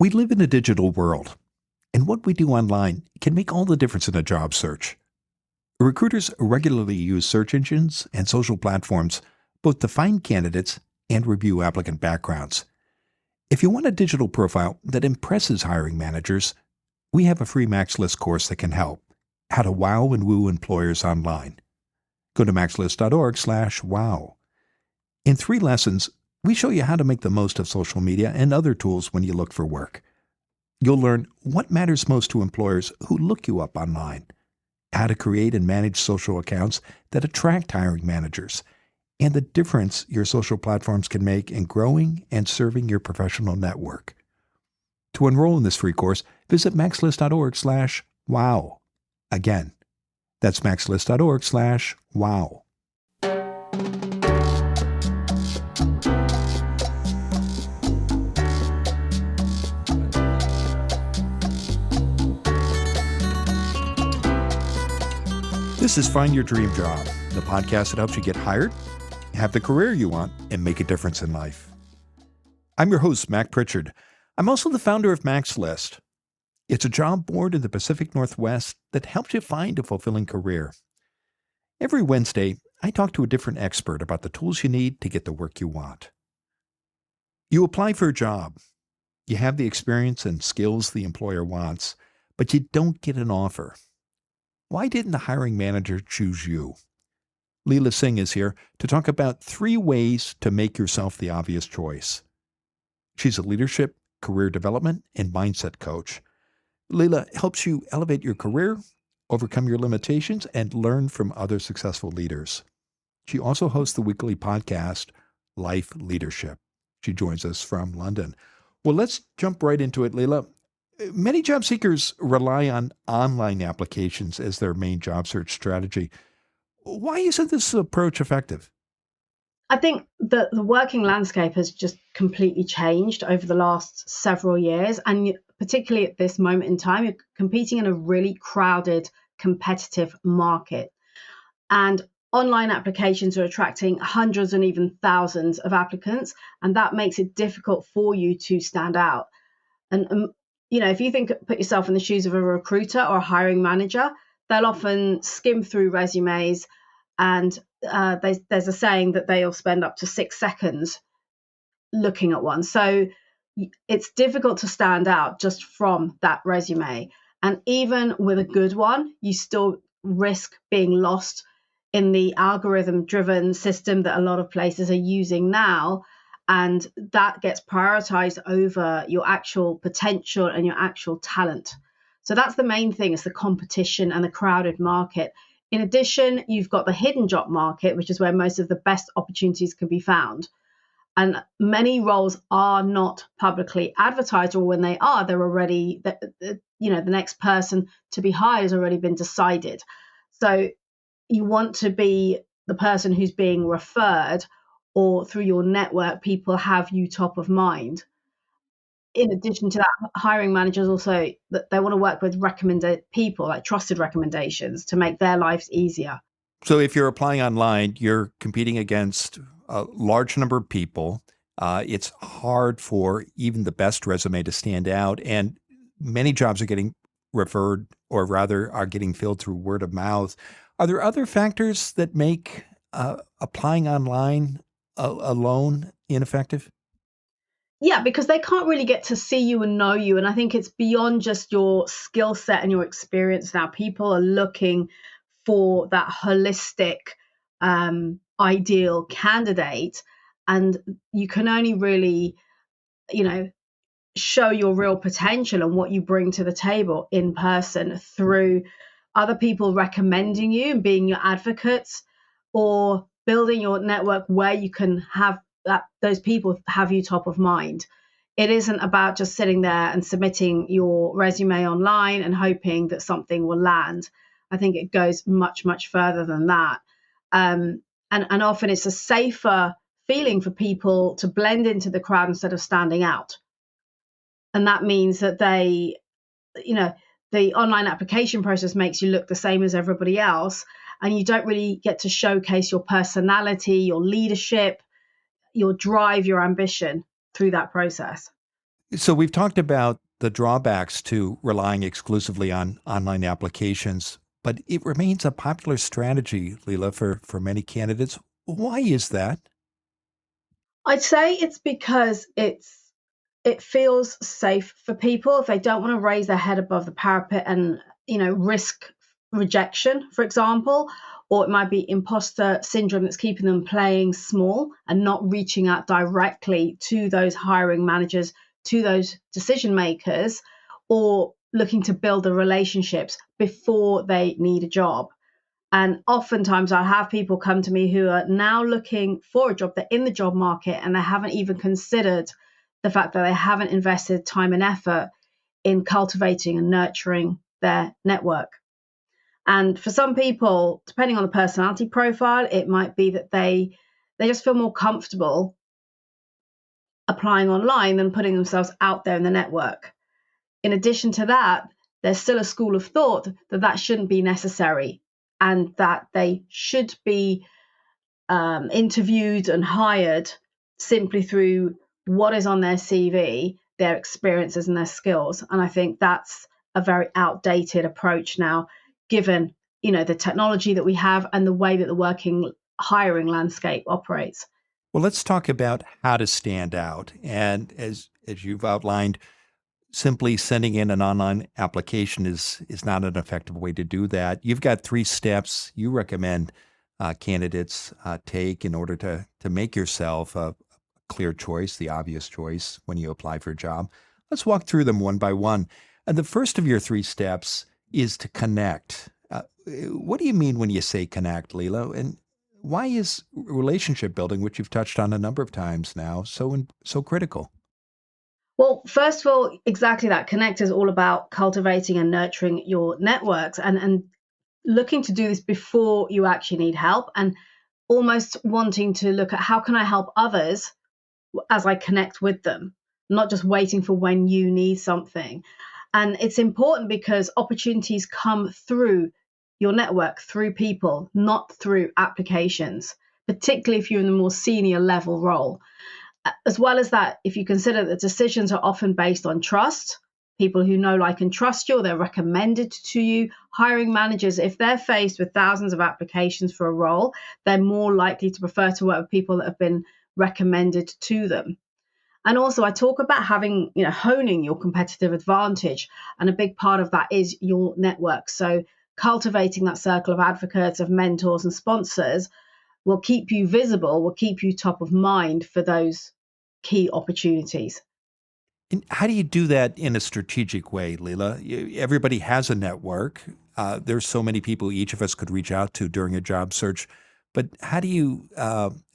We live in a digital world, and what we do online can make all the difference in a job search. Recruiters regularly use search engines and social platforms both to find candidates and review applicant backgrounds. If you want a digital profile that impresses hiring managers, we have a free MaxList course that can help. How to wow and woo employers online. Go to maxlist.org/wow. In 3 lessons, we show you how to make the most of social media and other tools when you look for work. You'll learn what matters most to employers who look you up online, how to create and manage social accounts that attract hiring managers, and the difference your social platforms can make in growing and serving your professional network. To enroll in this free course, visit maxlist.org/wow. Again, that's maxlist.org/wow. This is Find Your Dream Job, the podcast that helps you get hired, have the career you want, and make a difference in life. I'm your host, Mac Pritchard. I'm also the founder of MaxList. It's a job board in the Pacific Northwest that helps you find a fulfilling career. Every Wednesday, I talk to a different expert about the tools you need to get the work you want. You apply for a job. You have the experience and skills the employer wants, but you don't get an offer. Why didn't the hiring manager choose you? Leila Singh is here to talk about 3 ways to make yourself the obvious choice. She's a leadership, career development, and mindset coach. Leila helps you elevate your career, overcome your limitations, and learn from other successful leaders. She also hosts the weekly podcast, Life Leadership. She joins us from London. Well, let's jump right into it, Leila. Many job seekers rely on online applications as their main job search strategy. Why isn't this approach effective? I think that the working landscape has just completely changed over the last several years. And particularly at this moment in time, you're competing in a really crowded, competitive market. And online applications are attracting hundreds and even thousands of applicants. And that makes it difficult for you to stand out. And if you put yourself in the shoes of a recruiter or a hiring manager, they'll often skim through resumes, and there's a saying that they'll spend up to 6 seconds looking at one. So it's difficult to stand out just from that resume. And even with a good one, you still risk being lost in the algorithm-driven system that a lot of places are using now. And that gets prioritized over your actual potential and your actual talent. So that's the main thing, is the competition and the crowded market. In addition, you've got the hidden job market, which is where most of the best opportunities can be found. And many roles are not publicly advertised, or when they are, they're already, the next person to be hired has already been decided. So you want to be the person who's being referred, or through your network, people have you top of mind. In addition to that, hiring managers also, that they want to work with recommended people, like trusted recommendations, to make their lives easier. So if you're applying online, you're competing against a large number of people. It's hard for even the best resume to stand out. And many jobs are getting referred, or rather are getting filled through word of mouth. Are there other factors that make applying online alone ineffective? Yeah, because they can't really get to see you and know you. And I think it's beyond just your skill set and your experience now. People are looking for that holistic, ideal candidate. And you can only really, show your real potential and what you bring to the table in person through other people recommending you and being your advocates, or building your network where you can have those people have you top of mind. It isn't about just sitting there and submitting your resume online and hoping that something will land. I think it goes much, much further than that. And often it's a safer feeling for people to blend into the crowd instead of standing out. And that means that the online application process makes you look the same as everybody else, and you don't really get to showcase your personality, your leadership, your drive, your ambition through that process. So we've talked about the drawbacks to relying exclusively on online applications, but it remains a popular strategy, Leila, for many candidates. Why is that? I'd say it's because it feels safe for people if they don't want to raise their head above the parapet and risk rejection, for example, or it might be imposter syndrome that's keeping them playing small and not reaching out directly to those hiring managers, to those decision makers, or looking to build the relationships before they need a job. And oftentimes I have people come to me who are now looking for a job. They're in the job market and they haven't even considered the fact that they haven't invested time and effort in cultivating and nurturing their network. And for some people, depending on the personality profile, it might be that they just feel more comfortable applying online than putting themselves out there in the network. In addition to that, there's still a school of thought that that shouldn't be necessary and that they should be interviewed and hired simply through what is on their CV, their experiences and their skills. And I think that's a very outdated approach now, given the technology that we have and the way that the working hiring landscape operates. Well, let's talk about how to stand out. And as you've outlined, simply sending in an online application is not an effective way to do that. You've got three steps you recommend candidates take in order to make yourself a clear choice, the obvious choice when you apply for a job. Let's walk through them one by one. And the first of your three steps is to connect. What do you mean when you say connect, Leila? And why is relationship building, which you've touched on a number of times now, so critical? Well, first of all, exactly that. Connect is all about cultivating and nurturing your networks and looking to do this before you actually need help and almost wanting to look at how can I help others as I connect with them, not just waiting for when you need something. And it's important because opportunities come through your network, through people, not through applications, particularly if you're in the more senior level role. As well as that, if you consider that decisions are often based on trust, people who know, like, and trust you, or they're recommended to you, hiring managers, if they're faced with thousands of applications for a role, they're more likely to prefer to work with people that have been recommended to them. And also, I talk about having, honing your competitive advantage. And a big part of that is your network. So, cultivating that circle of advocates, of mentors, and sponsors will keep you visible, will keep you top of mind for those key opportunities. And how do you do that in a strategic way, Leila? Everybody has a network. There's so many people each of us could reach out to during a job search. But how do you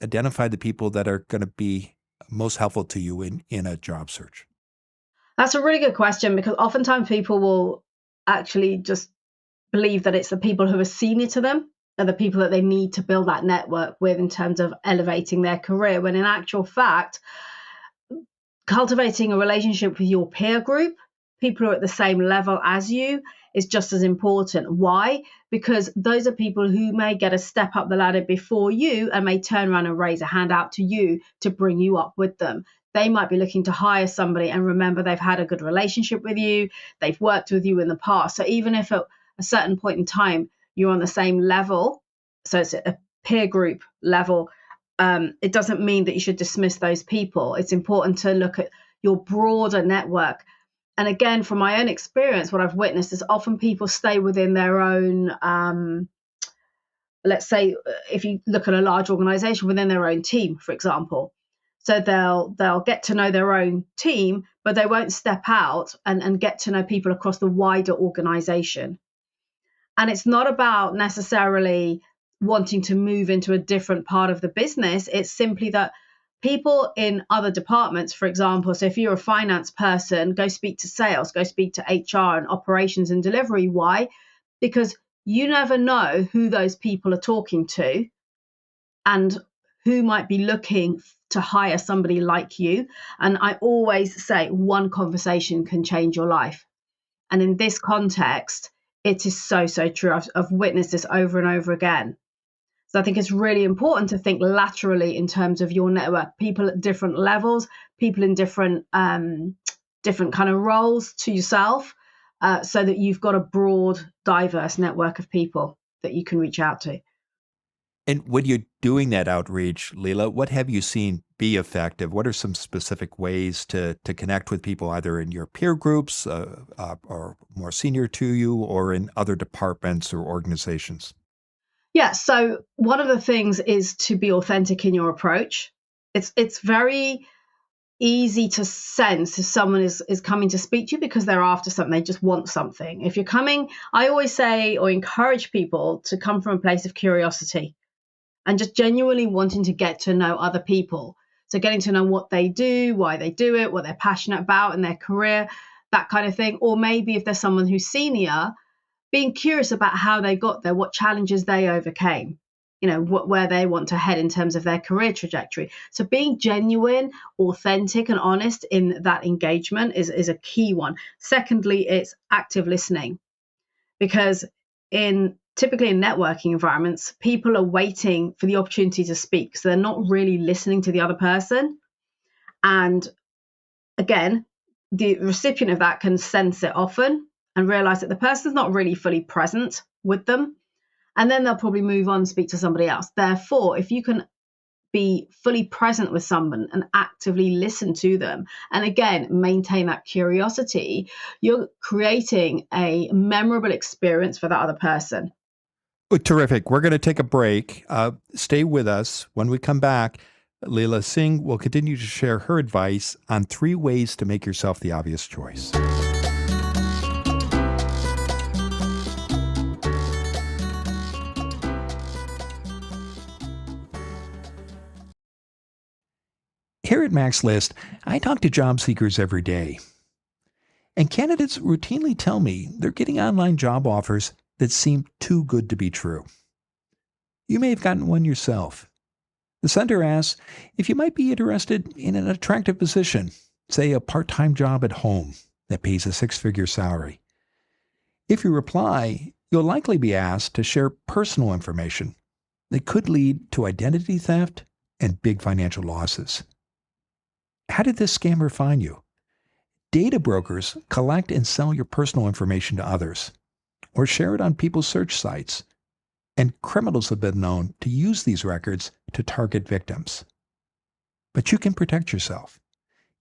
identify the people that are going to be most helpful to you in a job search? That's a really good question because oftentimes people will actually just believe that it's the people who are senior to them are the people that they need to build that network with in terms of elevating their career, when in actual fact, cultivating a relationship with your peer group, people who are at the same level as you, is just as important. Why? Because those are people who may get a step up the ladder before you and may turn around and raise a hand out to you to bring you up with them. They might be looking to hire somebody and remember they've had a good relationship with you, they've worked with you in the past. So even if at a certain point in time you're on the same level, so it's a peer group level, it doesn't mean that you should dismiss those people. It's important to look at your broader network. And again, from my own experience, what I've witnessed is often people stay within their own, let's say, if you look at a large organization, within their own team, for example. So they'll get to know their own team, but they won't step out and get to know people across the wider organization. And it's not about necessarily wanting to move into a different part of the business. It's simply that people in other departments, for example, so if you're a finance person, go speak to sales, go speak to HR and operations and delivery. Why? Because you never know who those people are talking to and who might be looking to hire somebody like you. And I always say one conversation can change your life. And in this context, it is so, so true. I've witnessed this over and over again. So I think it's really important to think laterally in terms of your network, people at different levels, people in different different kind of roles to yourself, so that you've got a broad, diverse network of people that you can reach out to. And when you're doing that outreach, Leila, what have you seen be effective? What are some specific ways to connect with people, either in your peer groups or more senior to you, or in other departments or organizations? Yeah, so one of the things is to be authentic in your approach. It's very easy to sense if someone is coming to speak to you because they're after something, they just want something. If you're coming, I always say or encourage people to come from a place of curiosity and just genuinely wanting to get to know other people. So getting to know what they do, why they do it, what they're passionate about in their career, that kind of thing. Or maybe if there's someone who's senior, being curious about how they got there, what challenges they overcame, where they want to head in terms of their career trajectory. So being genuine, authentic, and honest in that engagement is a key one. Secondly, it's active listening, because typically in networking environments, people are waiting for the opportunity to speak. So they're not really listening to the other person. And again, the recipient of that can sense it often and realize that the person's not really fully present with them. And then they'll probably move on and speak to somebody else. Therefore, if you can be fully present with someone and actively listen to them, and again, maintain that curiosity, you're creating a memorable experience for that other person. Oh, terrific. We're going to take a break. Stay with us. When we come back, Leila Singh will continue to share her advice on 3 ways to make yourself the obvious choice. Here at Max List, I talk to job seekers every day. And candidates routinely tell me they're getting online job offers that seem too good to be true. You may have gotten one yourself. The sender asks if you might be interested in an attractive position, say a part-time job at home that pays a 6-figure salary. If you reply, you'll likely be asked to share personal information that could lead to identity theft and big financial losses. How did this scammer find you? Data brokers collect and sell your personal information to others, or share it on people's search sites, and criminals have been known to use these records to target victims. But you can protect yourself.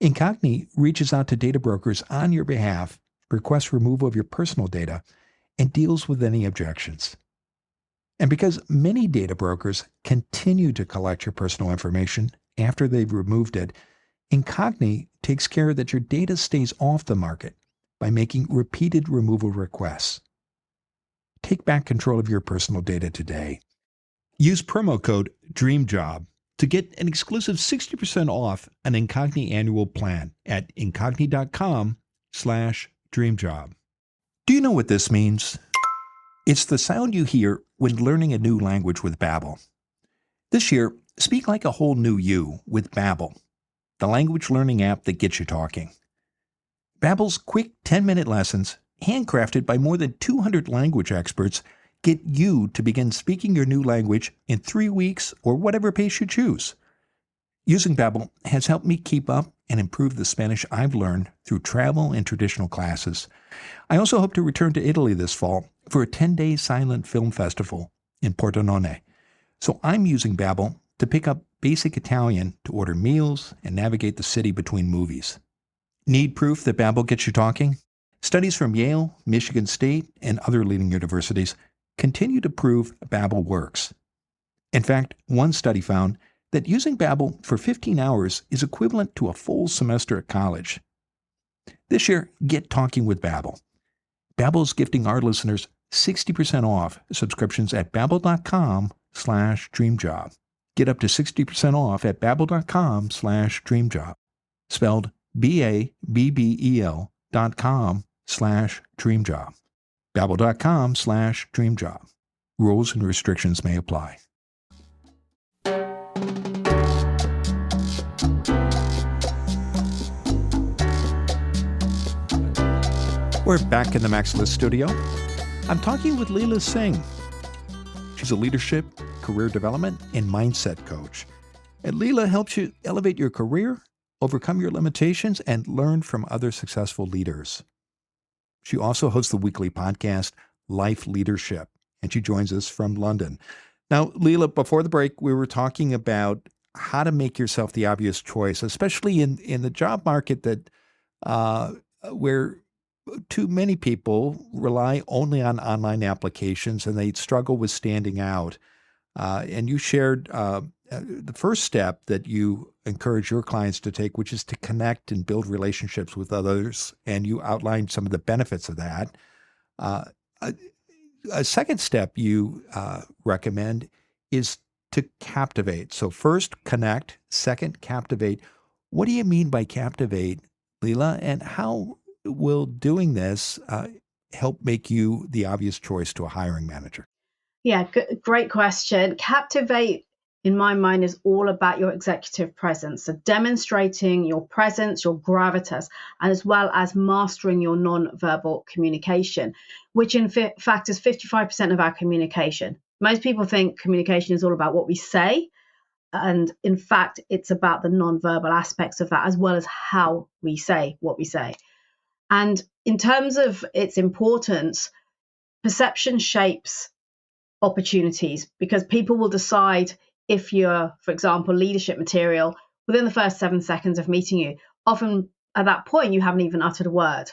Incogni reaches out to data brokers on your behalf, requests removal of your personal data, and deals with any objections. And because many data brokers continue to collect your personal information after they've removed it, Incogni takes care that your data stays off the market by making repeated removal requests. Take back control of your personal data today. Use promo code DREAMJOB to get an exclusive 60% off an Incogni annual plan at incogni.com/dreamjob. Do you know what this means? It's the sound you hear when learning a new language with Babbel. This year, speak like a whole new you with Babbel, the language learning app that gets you talking. Babbel's quick 10-minute lessons, handcrafted by more than 200 language experts, get you to begin speaking your new language in 3 weeks or whatever pace you choose. Using Babbel has helped me keep up and improve the Spanish I've learned through travel and traditional classes. I also hope to return to Italy this fall for a 10-day silent film festival in Pordenone. So I'm using Babbel to pick up basic Italian to order meals and navigate the city between movies. Need proof that Babbel gets you talking? Studies from Yale, Michigan State, and other leading universities continue to prove Babbel works. In fact, one study found that using Babbel for 15 hours is equivalent to a full semester at college. This year, get talking with Babbel. Babbel's gifting our listeners 60% off subscriptions at babbel.com/dreamjob. Get up to 60% off at babbel.com/dreamjob. Spelled BABBEL.com/dreamjob. Babbel.com/dreamjob. Rules and restrictions may apply. We're back in the Max List studio. I'm talking with Leila Singh. She's a leadership, career development, and mindset coach. And Leila helps you elevate your career overcome your limitations, and learn from other successful leaders. She also hosts the weekly podcast, Life Leadership, and she joins us from London. Now, Leila, before the break, we were talking about how to make yourself the obvious choice, especially in the job market that where too many people rely only on online applications and they struggle with standing out. And you shared the first step that you encourage your clients to take, which is to connect and build relationships with others. And you outlined some of the benefits of that. Uh, a, a second step you recommend is to captivate. So, first, connect. Second, captivate. What do you mean by captivate, Leila? And how will doing this help make you the obvious choice to a hiring manager? Yeah, great question. Captivate, in my mind, is all about your executive presence. So demonstrating your presence, your gravitas, and as well as mastering your non-verbal communication, which in fact is 55% of our communication. Most people think communication is all about what we say. And in fact, it's about the non-verbal aspects of that, as well as how we say what we say. And in terms of its importance, perception shapes opportunities because people will decide if you're, for example, leadership material within the first 7 seconds of meeting you. Often at that point, you haven't even uttered a word.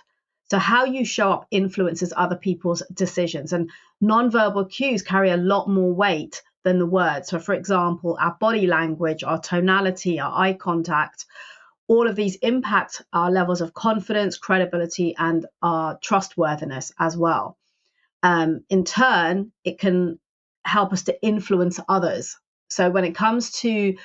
So how you show up influences other people's decisions, and nonverbal cues carry a lot more weight than the words. So, for example, our body language, our tonality, our eye contact, all of these impact our levels of confidence, credibility, and our trustworthiness as well. In turn, it can help us to influence others. So when it comes to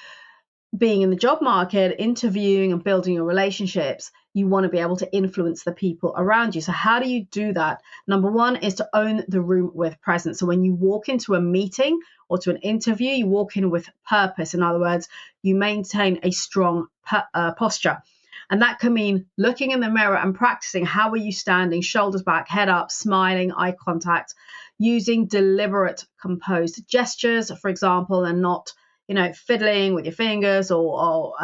being in the job market, interviewing and building your relationships, you want to be able to influence the people around you. So how do you do that? Number one is to own the room with presence. So when you walk into a meeting or to an interview, you walk in with purpose. In other words, you maintain a strong posture. And that can mean looking in the mirror and practicing how are you standing, shoulders back, head up, smiling, eye contact, using deliberate, composed gestures, for example, and not fiddling with your fingers or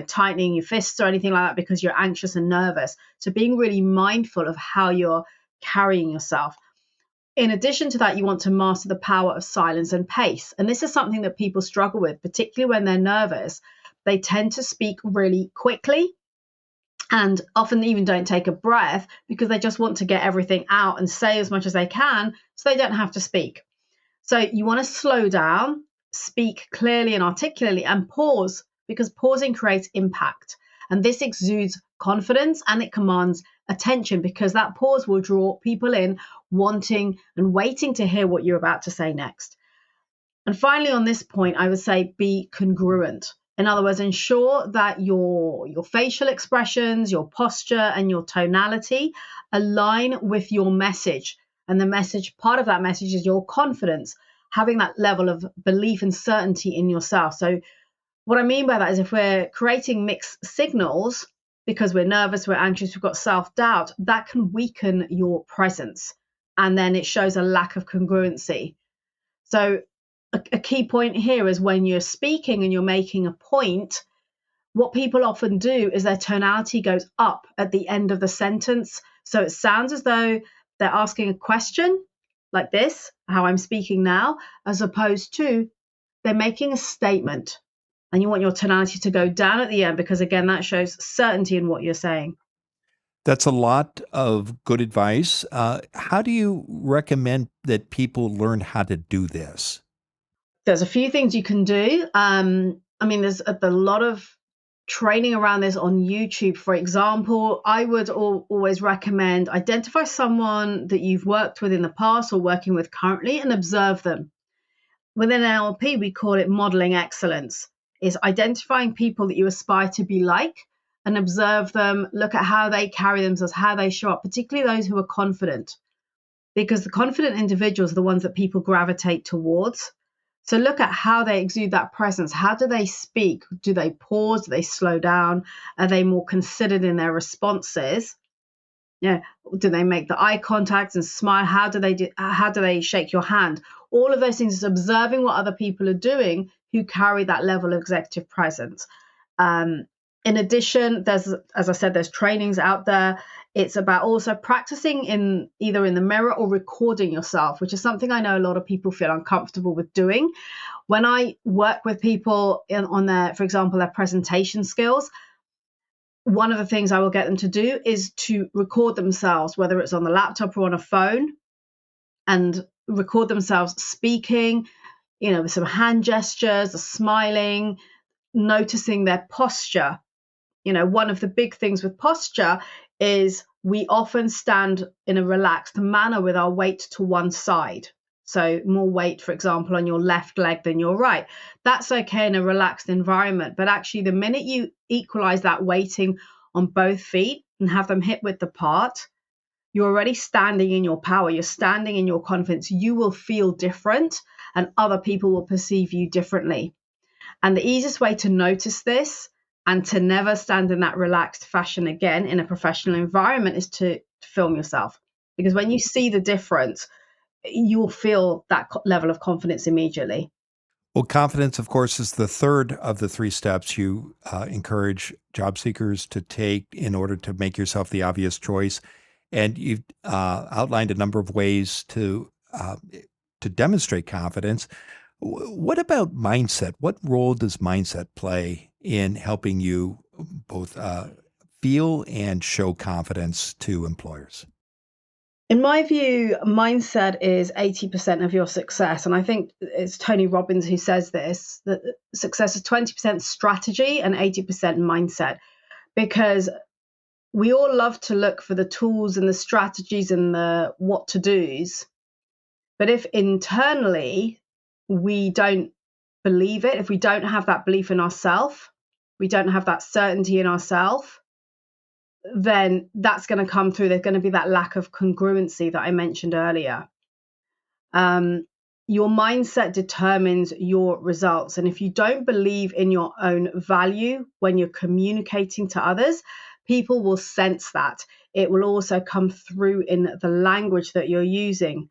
tightening your fists or anything like that because you're anxious and nervous. So being really mindful of how you're carrying yourself. In addition to that, you want to master the power of silence and pace. And this is something that people struggle with, particularly when they're nervous. They tend to speak really quickly and often even don't take a breath because they just want to get everything out and say as much as they can so they don't have to speak. So you want to slow down, speak clearly and articulately, and pause, because pausing creates impact. And this exudes confidence and it commands attention because that pause will draw people in wanting and waiting to hear what you're about to say next. And finally, on this point, I would say be congruent. In other words, ensure that your facial expressions, your posture, and your tonality align with your message. And the message, part of that message is your confidence, having that level of belief and certainty in yourself. So what I mean by that is if we're creating mixed signals because we're nervous, we're anxious, we've got self-doubt, that can weaken your presence. And then it shows a lack of congruency. So a key point here is when you're speaking and you're making a point, what people often do is their tonality goes up at the end of the sentence. So it sounds as though they're asking a question like this, how I'm speaking now, as opposed to they're making a statement. And you want your tonality to go down at the end because, again, that shows certainty in what you're saying. That's a lot of good advice. How do you recommend that people learn how to do this? There's a few things you can do. There's a lot of training around this on YouTube. For example, I would always recommend identify someone that you've worked with in the past or working with currently and observe them. Within NLP, we call it modeling excellence. Is identifying people that you aspire to be like and observe them, look at how they carry themselves, how they show up, particularly those who are confident, because the confident individuals are the ones that people gravitate towards. So look at how they exude that presence. How do they speak? Do they pause? Do they slow down? Are they more considered in their responses? Yeah. Do they make the eye contact and smile? How do they shake your hand? All of those things is observing what other people are doing who carry that level of executive presence. In addition, as I said, there's trainings out there. It's about also practicing in either in the mirror or recording yourself, which is something I know a lot of people feel uncomfortable with doing. When I work with people on their, for example, their presentation skills, one of the things I will get them to do is to record themselves, whether it's on the laptop or on a phone, and record themselves speaking, with some hand gestures, or smiling, noticing their posture. One of the big things with posture is we often stand in a relaxed manner with our weight to one side. So more weight, for example, on your left leg than your right. That's okay in a relaxed environment. But actually, the minute you equalize that weighting on both feet and have them hip width apart, you're already standing in your power. You're standing in your confidence. You will feel different and other people will perceive you differently. And the easiest way to notice this and to never stand in that relaxed fashion again in a professional environment is to film yourself. Because when you see the difference, you'll feel that level of confidence immediately. Well, confidence, of course, is the third of the three steps you encourage job seekers to take in order to make yourself the obvious choice. And you've outlined a number of ways to demonstrate confidence. What about mindset? What role does mindset play in helping you both feel and show confidence to employers? In my view, mindset is 80% of your success. And I think it's Tony Robbins who says this, that success is 20% strategy and 80% mindset. Because we all love to look for the tools and the strategies and the what to do's. But if internally we don't believe it, if we don't have that belief in ourselves, we don't have that certainty in ourselves, then that's going to come through. There's going to be that lack of congruency that I mentioned earlier. Your mindset determines your results. And if you don't believe in your own value when you're communicating to others, people will sense that. It will also come through in the language that you're using.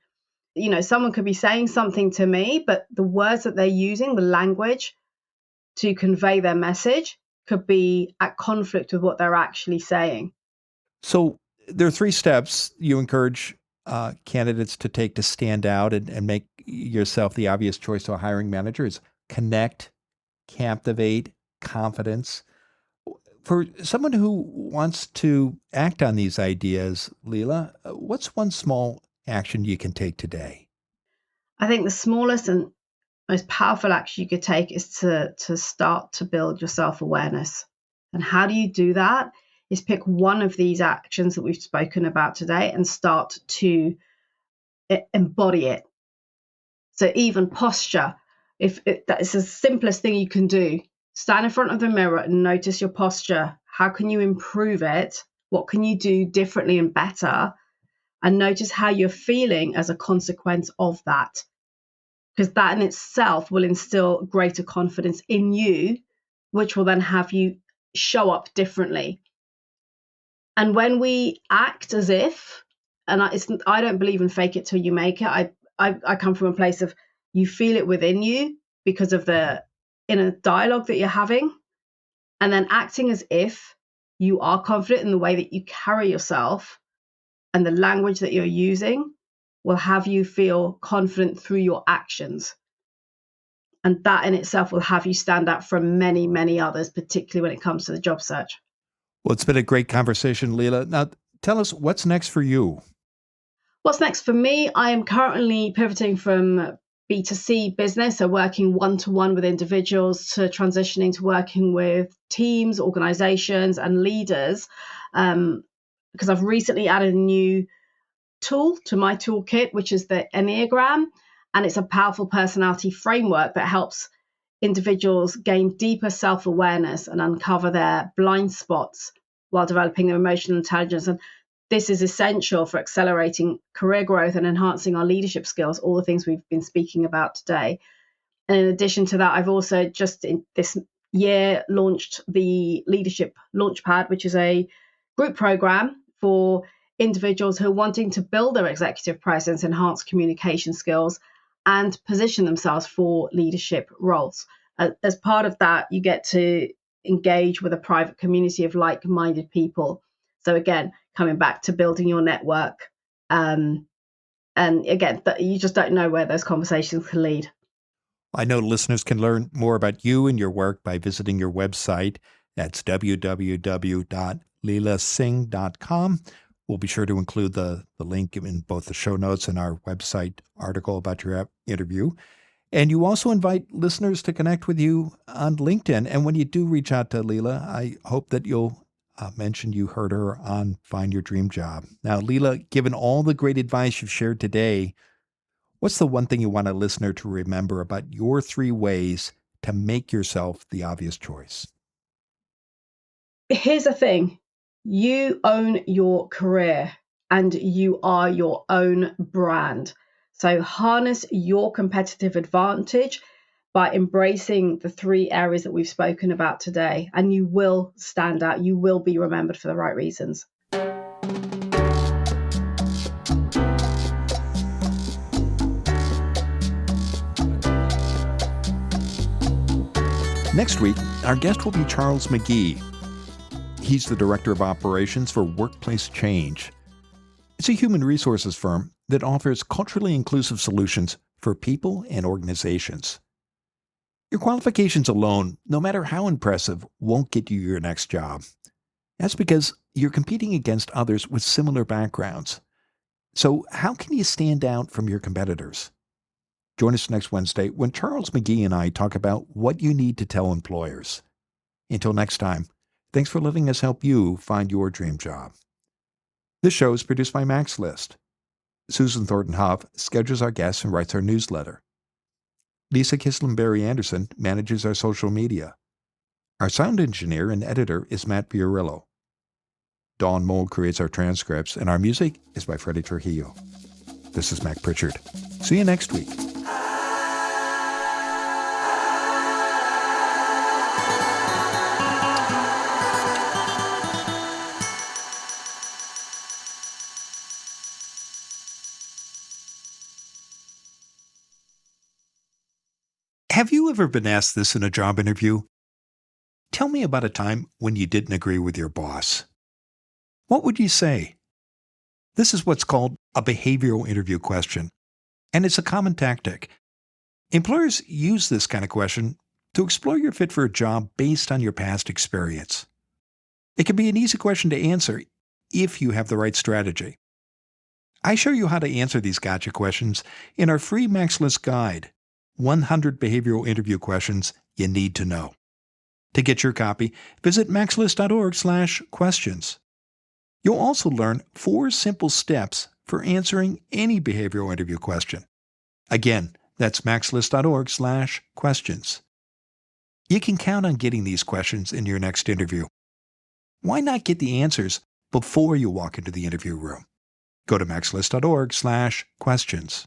Someone could be saying something to me, but the words that they're using, the language to convey their message, could be at conflict with what they're actually saying. So there are three steps you encourage candidates to take to stand out and make yourself the obvious choice to a hiring manager. Is connect, captivate, confidence. For someone who wants to act on these ideas, Leila, what's one small action you can take today? I think the smallest and most powerful action you could take is to start to build your self-awareness. And how do you do that? Is pick one of these actions that we've spoken about today and start to embody it. So even posture, that is the simplest thing you can do. Stand in front of the mirror and notice your posture. How can you improve it? What can you do differently and better? And notice how you're feeling as a consequence of that. Because that in itself will instill greater confidence in you, which will then have you show up differently. And when we act as if, and I don't believe in fake it till you make it. I come from a place of you feel it within you because of the inner dialogue that you're having, and then acting as if you are confident in the way that you carry yourself and the language that you're using will have you feel confident through your actions. And that in itself will have you stand out from many, many others, particularly when it comes to the job search. Well, it's been a great conversation, Leila. Now, tell us what's next for you. What's next for me? I am currently pivoting from B2C business, so working one-to-one with individuals, to transitioning to working with teams, organizations, and leaders, because I've recently added a new tool to my toolkit, which is the Enneagram. And it's a powerful personality framework that helps individuals gain deeper self-awareness and uncover their blind spots while developing their emotional intelligence. And this is essential for accelerating career growth and enhancing our leadership skills, all the things we've been speaking about today. And in addition to that, I've also just in this year launched the Leadership Launchpad, which is a group program for individuals who are wanting to build their executive presence, enhance communication skills, and position themselves for leadership roles. As part of that, you get to engage with a private community of like-minded people. So again, coming back to building your network. And again, you just don't know where those conversations can lead. I know listeners can learn more about you and your work by visiting your website. That's www.leilasingh.com. We'll be sure to include the link in both the show notes and our website article about your interview. And you also invite listeners to connect with you on LinkedIn. And when you do reach out to Leila, I hope that you'll mention you heard her on Find Your Dream Job. Now, Leila, given all the great advice you've shared today, what's the one thing you want a listener to remember about your 3 ways to make yourself the obvious choice? Here's the thing. You own your career and you are your own brand. So harness your competitive advantage by embracing the 3 areas that we've spoken about today, and you will stand out. You will be remembered for the right reasons. Next week, our guest will be Charles McGee. He's the Director of Operations for Workplace Change. It's a human resources firm that offers culturally inclusive solutions for people and organizations. Your qualifications alone, no matter how impressive, won't get you your next job. That's because you're competing against others with similar backgrounds. So how can you stand out from your competitors? Join us next Wednesday when Charles McGee and I talk about what you need to tell employers. Until next time, thanks for letting us help you find your dream job. This show is produced by Max List. Susan Thornton Huff schedules our guests and writes our newsletter. Lisa Kislenberry Anderson manages our social media. Our sound engineer and editor is Matt Fiorillo. Dawn Mold creates our transcripts, and our music is by Freddie Trujillo. This is Mac Pritchard. See you next week. Have you ever been asked this in a job interview? Tell me about a time when you didn't agree with your boss. What would you say? This is what's called a behavioral interview question, and it's a common tactic. Employers use this kind of question to explore your fit for a job based on your past experience. It can be an easy question to answer if you have the right strategy. I show you how to answer these gotcha questions in our free Max List guide, 100 Behavioral Interview Questions You Need to Know. To get your copy, visit maxlist.org/questions. You'll also learn 4 simple steps for answering any behavioral interview question. Again, that's maxlist.org/questions. You can count on getting these questions in your next interview. Why not get the answers before you walk into the interview room? Go to maxlist.org/questions.